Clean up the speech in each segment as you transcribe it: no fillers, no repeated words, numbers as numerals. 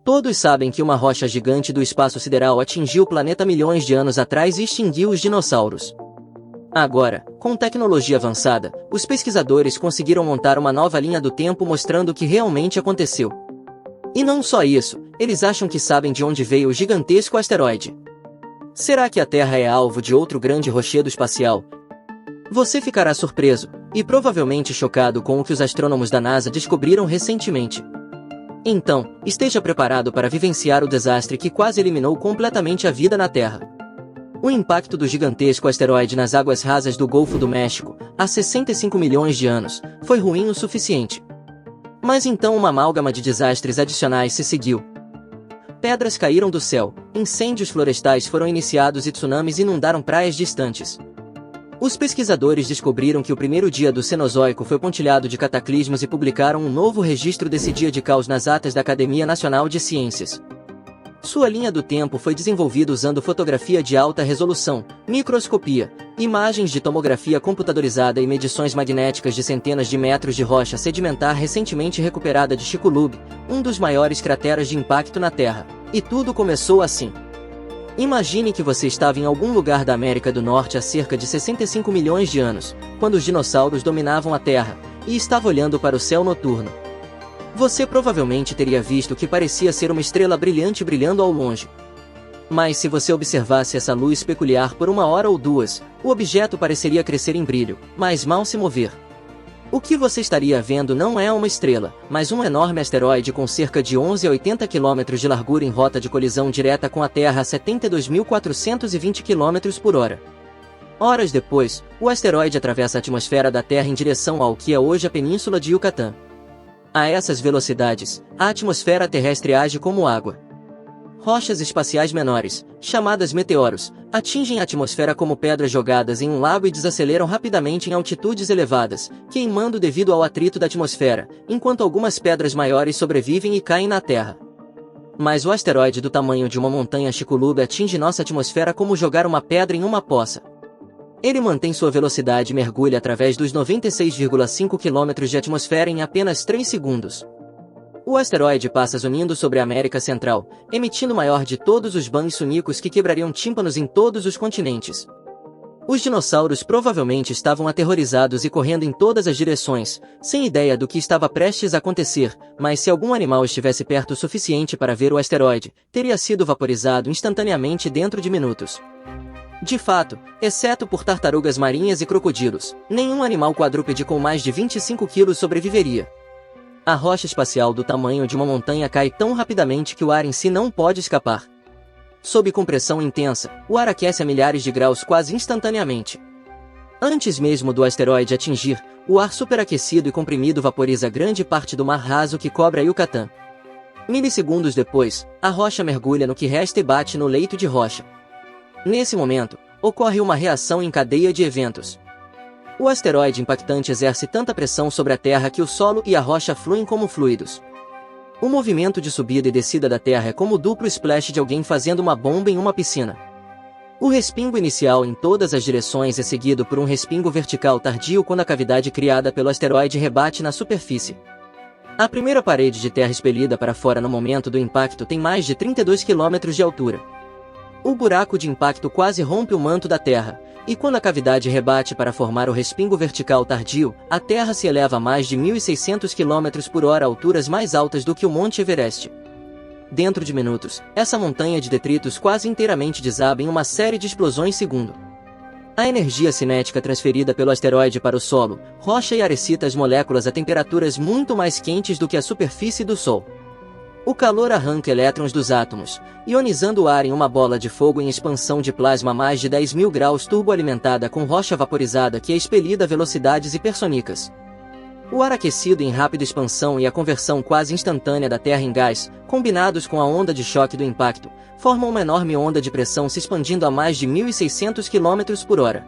Todos sabem que uma rocha gigante do espaço sideral atingiu o planeta milhões de anos atrás e extinguiu os dinossauros. Agora, com tecnologia avançada, os pesquisadores conseguiram montar uma nova linha do tempo mostrando o que realmente aconteceu. E não só isso, eles acham que sabem de onde veio o gigantesco asteroide. Será que a Terra é alvo de outro grande rochedo espacial? Você ficará surpreso, e provavelmente chocado com o que os astrônomos da NASA descobriram recentemente. Então, esteja preparado para vivenciar o desastre que quase eliminou completamente a vida na Terra. O impacto do gigantesco asteroide nas águas rasas do Golfo do México, há 65 milhões de anos, foi ruim o suficiente. Mas então uma amálgama de desastres adicionais se seguiu. Pedras caíram do céu, incêndios florestais foram iniciados e tsunamis inundaram praias distantes. Os pesquisadores descobriram que o primeiro dia do Cenozoico foi pontilhado de cataclismos e publicaram um novo registro desse dia de caos nas atas da Academia Nacional de Ciências. Sua linha do tempo foi desenvolvida usando fotografia de alta resolução, microscopia, imagens de tomografia computadorizada e medições magnéticas de centenas de metros de rocha sedimentar recentemente recuperada de Chicxulub, um dos maiores crateras de impacto na Terra. E tudo começou assim. Imagine que você estava em algum lugar da América do Norte há cerca de 65 milhões de anos, quando os dinossauros dominavam a Terra, e estava olhando para o céu noturno. Você provavelmente teria visto o que parecia ser uma estrela brilhante brilhando ao longe. Mas se você observasse essa luz peculiar por 1 hora ou 2, o objeto pareceria crescer em brilho, mas mal se mover. O que você estaria vendo não é uma estrela, mas um enorme asteroide com cerca de 11 a 80 km de largura em rota de colisão direta com a Terra a 72.420 km por hora. Horas depois, o asteroide atravessa a atmosfera da Terra em direção ao que é hoje a Península de Yucatán. A essas velocidades, a atmosfera terrestre age como água. Rochas espaciais menores, chamadas meteoros, atingem a atmosfera como pedras jogadas em um lago e desaceleram rapidamente em altitudes elevadas, queimando devido ao atrito da atmosfera, enquanto algumas pedras maiores sobrevivem e caem na Terra. Mas o asteroide do tamanho de uma montanha Chicxulub atinge nossa atmosfera como jogar uma pedra em uma poça. Ele mantém sua velocidade e mergulha através dos 96,5 km de atmosfera em apenas 3 segundos. O asteroide passa zunindo sobre a América Central, emitindo o maior de todos os banhos sonícos que quebrariam tímpanos em todos os continentes. Os dinossauros provavelmente estavam aterrorizados e correndo em todas as direções, sem ideia do que estava prestes a acontecer, mas se algum animal estivesse perto o suficiente para ver o asteroide, teria sido vaporizado instantaneamente dentro de minutos. De fato, exceto por tartarugas marinhas e crocodilos, nenhum animal quadrúpede com mais de 25 kg sobreviveria. A rocha espacial do tamanho de uma montanha cai tão rapidamente que o ar em si não pode escapar. Sob compressão intensa, o ar aquece a milhares de graus quase instantaneamente. Antes mesmo do asteroide atingir, o ar superaquecido e comprimido vaporiza grande parte do mar raso que cobre a Yucatán. Milissegundos depois, a rocha mergulha no que resta e bate no leito de rocha. Nesse momento, ocorre uma reação em cadeia de eventos. O asteroide impactante exerce tanta pressão sobre a Terra que o solo e a rocha fluem como fluidos. O movimento de subida e descida da Terra é como o duplo splash de alguém fazendo uma bomba em uma piscina. O respingo inicial em todas as direções é seguido por um respingo vertical tardio quando a cavidade criada pelo asteroide rebate na superfície. A primeira parede de terra expelida para fora no momento do impacto tem mais de 32 km de altura. O buraco de impacto quase rompe o manto da Terra, e quando a cavidade rebate para formar o respingo vertical tardio, a Terra se eleva a mais de 1.600 km por hora a alturas mais altas do que o Monte Everest. Dentro de minutos, essa montanha de detritos quase inteiramente desaba em uma série de explosões segundo. A energia cinética transferida pelo asteroide para o solo, rocha e arecita as moléculas a temperaturas muito mais quentes do que a superfície do Sol. O calor arranca elétrons dos átomos, ionizando o ar em uma bola de fogo em expansão de plasma a mais de 10.000 graus turboalimentada com rocha vaporizada que é expelida a velocidades hipersônicas. O ar aquecido em rápida expansão e a conversão quase instantânea da Terra em gás, combinados com a onda de choque do impacto, formam uma enorme onda de pressão se expandindo a mais de 1.600 km por hora.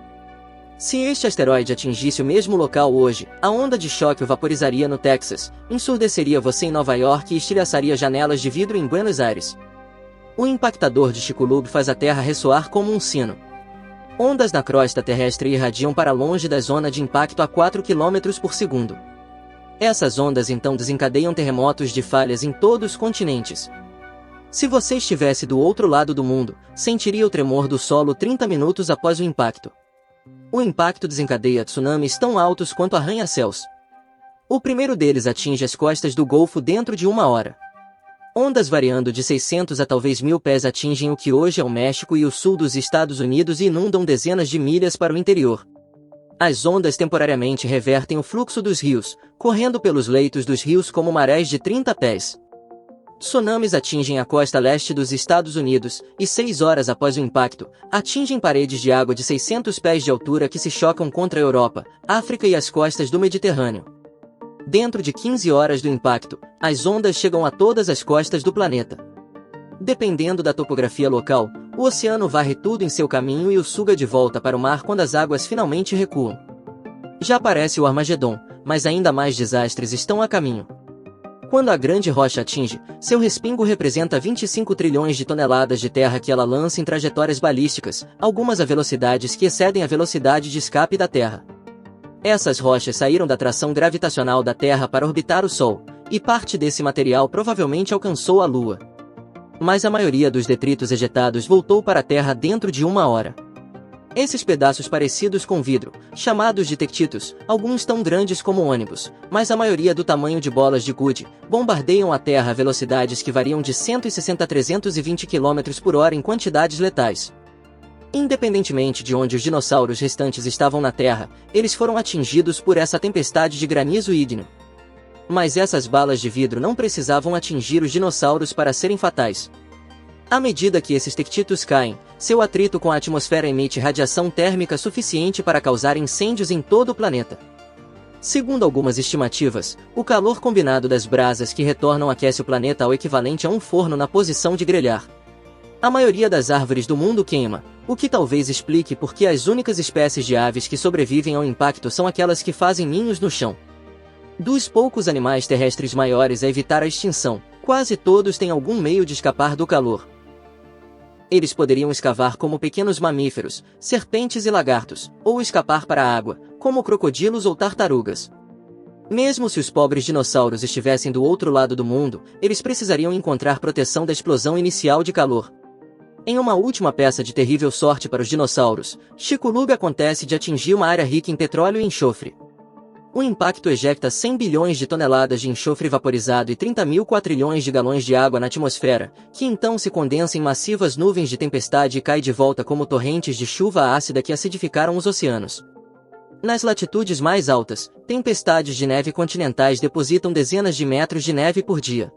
Se este asteroide atingisse o mesmo local hoje, a onda de choque o vaporizaria no Texas, ensurdeceria você em Nova York e estilhaçaria janelas de vidro em Buenos Aires. O impactador de Chicxulub faz a Terra ressoar como um sino. Ondas na crosta terrestre irradiam para longe da zona de impacto a 4 km por segundo. Essas ondas então desencadeiam terremotos de falhas em todos os continentes. Se você estivesse do outro lado do mundo, sentiria o tremor do solo 30 minutos após o impacto. O impacto desencadeia tsunamis tão altos quanto arranha-céus. O primeiro deles atinge as costas do Golfo dentro de 1 hora. Ondas variando de 600 a talvez 1000 pés atingem o que hoje é o México e o sul dos Estados Unidos e inundam dezenas de milhas para o interior. As ondas temporariamente revertem o fluxo dos rios, correndo pelos leitos dos rios como marés de 30 pés. Tsunamis atingem a costa leste dos Estados Unidos, e 6 horas após o impacto, atingem paredes de água de 600 pés de altura que se chocam contra a Europa, África e as costas do Mediterrâneo. Dentro de 15 horas do impacto, as ondas chegam a todas as costas do planeta. Dependendo da topografia local, o oceano varre tudo em seu caminho e o suga de volta para o mar quando as águas finalmente recuam. Já parece o Armagedon, mas ainda mais desastres estão a caminho. Quando a grande rocha atinge, seu respingo representa 25 trilhões de toneladas de terra que ela lança em trajetórias balísticas, algumas a velocidades que excedem a velocidade de escape da Terra. Essas rochas saíram da atração gravitacional da Terra para orbitar o Sol, e parte desse material provavelmente alcançou a Lua. Mas a maioria dos detritos ejetados voltou para a Terra dentro de 1 hora. Esses pedaços parecidos com vidro, chamados de tectitos, alguns tão grandes como ônibus, mas a maioria do tamanho de bolas de gude, bombardeiam a Terra a velocidades que variam de 160 a 320 km por hora em quantidades letais. Independentemente de onde os dinossauros restantes estavam na Terra, eles foram atingidos por essa tempestade de granizo ígneo. Mas essas balas de vidro não precisavam atingir os dinossauros para serem fatais. À medida que esses tectitos caem, seu atrito com a atmosfera emite radiação térmica suficiente para causar incêndios em todo o planeta. Segundo algumas estimativas, o calor combinado das brasas que retornam aquece o planeta ao equivalente a um forno na posição de grelhar. A maioria das árvores do mundo queima, o que talvez explique por que as únicas espécies de aves que sobrevivem ao impacto são aquelas que fazem ninhos no chão. Dos poucos animais terrestres maiores a evitar a extinção, quase todos têm algum meio de escapar do calor. Eles poderiam escavar como pequenos mamíferos, serpentes e lagartos, ou escapar para a água, como crocodilos ou tartarugas. Mesmo se os pobres dinossauros estivessem do outro lado do mundo, eles precisariam encontrar proteção da explosão inicial de calor. Em uma última peça de terrível sorte para os dinossauros, Chicxulub acontece de atingir uma área rica em petróleo e enxofre. O impacto ejecta 100 bilhões de toneladas de enxofre vaporizado e 30.000 quatrilhões de galões de água na atmosfera, que então se condensa em massivas nuvens de tempestade e cai de volta como torrentes de chuva ácida que acidificaram os oceanos. Nas latitudes mais altas, tempestades de neve continentais depositam dezenas de metros de neve por dia.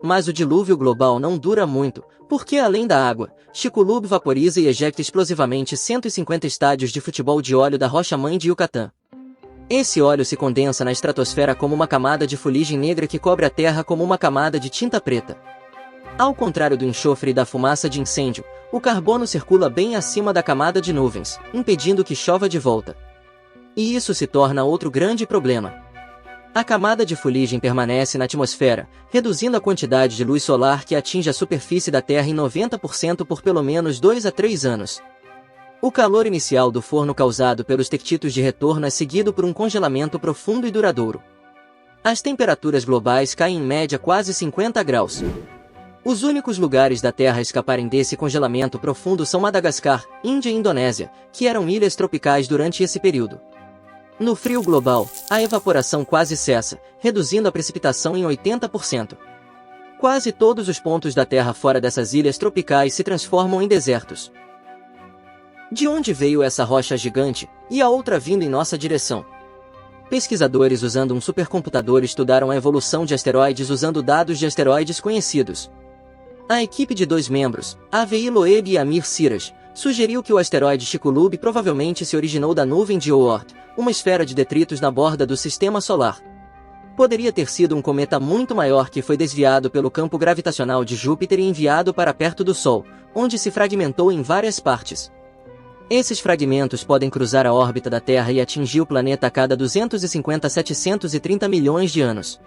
Mas o dilúvio global não dura muito, porque além da água, Chicxulub vaporiza e ejecta explosivamente 150 estádios de futebol de óleo da rocha-mãe de Yucatán. Esse óleo se condensa na estratosfera como uma camada de fuligem negra que cobre a Terra como uma camada de tinta preta. Ao contrário do enxofre e da fumaça de incêndio, o carbono circula bem acima da camada de nuvens, impedindo que chova de volta. E isso se torna outro grande problema. A camada de fuligem permanece na atmosfera, reduzindo a quantidade de luz solar que atinge a superfície da Terra em 90% por pelo menos 2 a 3 anos. O calor inicial do forno causado pelos tectitos de retorno é seguido por um congelamento profundo e duradouro. As temperaturas globais caem em média quase 50 graus. Os únicos lugares da Terra a escaparem desse congelamento profundo são Madagascar, Índia e Indonésia, que eram ilhas tropicais durante esse período. No frio global, a evaporação quase cessa, reduzindo a precipitação em 80%. Quase todos os pontos da Terra fora dessas ilhas tropicais se transformam em desertos. De onde veio essa rocha gigante, e a outra vindo em nossa direção? Pesquisadores usando um supercomputador estudaram a evolução de asteroides usando dados de asteroides conhecidos. A equipe de 2 membros, Avi Loeb e Amir Siraj, sugeriu que o asteroide Chicxulub provavelmente se originou da nuvem de Oort, uma esfera de detritos na borda do Sistema Solar. Poderia ter sido um cometa muito maior que foi desviado pelo campo gravitacional de Júpiter e enviado para perto do Sol, onde se fragmentou em várias partes. Esses fragmentos podem cruzar a órbita da Terra e atingir o planeta a cada 250 a 730 milhões de anos.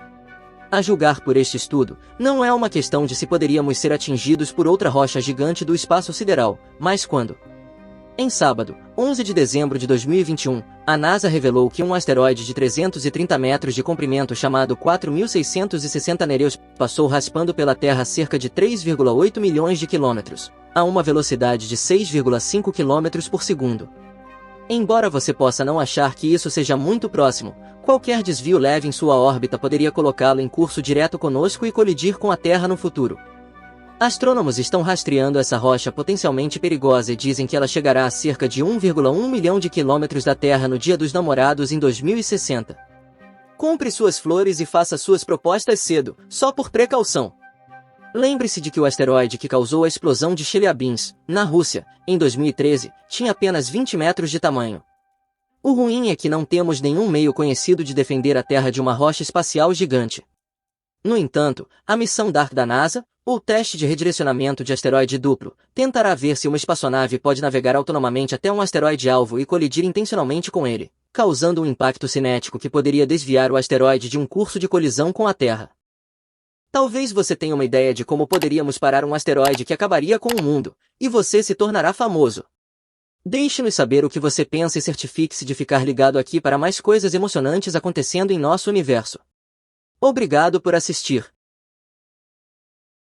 A julgar por este estudo, não é uma questão de se poderíamos ser atingidos por outra rocha gigante do espaço sideral, mas quando. Em sábado, 11 de dezembro de 2021, a NASA revelou que um asteroide de 330 metros de comprimento chamado 4.660 Nereus passou raspando pela Terra a cerca de 3,8 milhões de quilômetros, a uma velocidade de 6,5 km por segundo. Embora você possa não achar que isso seja muito próximo, qualquer desvio leve em sua órbita poderia colocá-lo em curso direto conosco e colidir com a Terra no futuro. Astrônomos estão rastreando essa rocha potencialmente perigosa e dizem que ela chegará a cerca de 1,1 milhão de quilômetros da Terra no Dia dos Namorados em 2060. Compre suas flores e faça suas propostas cedo, só por precaução. Lembre-se de que o asteroide que causou a explosão de Chelyabinsk, na Rússia, em 2013, tinha apenas 20 metros de tamanho. O ruim é que não temos nenhum meio conhecido de defender a Terra de uma rocha espacial gigante. No entanto, a missão DART da NASA, ou teste de redirecionamento de asteroide duplo, tentará ver se uma espaçonave pode navegar autonomamente até um asteroide-alvo e colidir intencionalmente com ele, causando um impacto cinético que poderia desviar o asteroide de um curso de colisão com a Terra. Talvez você tenha uma ideia de como poderíamos parar um asteroide que acabaria com o mundo, e você se tornará famoso. Deixe-nos saber o que você pensa e certifique-se de ficar ligado aqui para mais coisas emocionantes acontecendo em nosso universo. Obrigado por assistir.